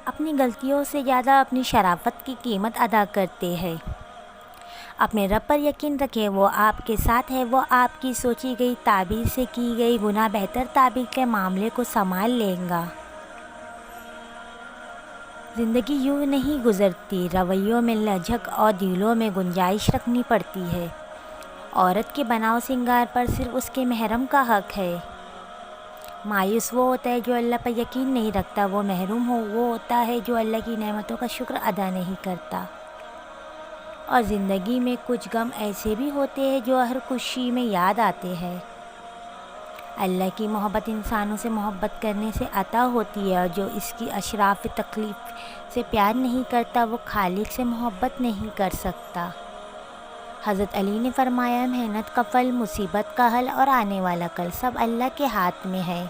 اپنی غلطیوں سے زیادہ اپنی شرافت کی قیمت ادا کرتے ہیں۔ اپنے رب پر یقین رکھیں، وہ آپ کے ساتھ ہے، وہ آپ کی سوچی گئی تعبیر سے کی گئی گناہ بہتر تعبیر کے معاملے کو سنبھال لے گا۔ زندگی یوں نہیں گزرتی، رویوں میں لچک اور دلوں میں گنجائش رکھنی پڑتی ہے۔ عورت کے بناؤ سنگار پر صرف اس کے محرم کا حق ہے۔ مایوس وہ ہوتا ہے جو اللہ پر یقین نہیں رکھتا، وہ محروم وہ ہوتا ہے جو اللہ کی نعمتوں کا شکر ادا نہیں کرتا۔ اور زندگی میں کچھ غم ایسے بھی ہوتے ہیں جو ہر خوشی میں یاد آتے ہیں۔ اللہ کی محبت انسانوں سے محبت کرنے سے عطا ہوتی ہے، اور جو اس کی اشراف تکلیف سے پیار نہیں کرتا وہ خالق سے محبت نہیں کر سکتا۔ حضرت علی نے فرمایا، محنت کا پھل، مصیبت کا حل اور آنے والا کل سب اللہ کے ہاتھ میں ہے۔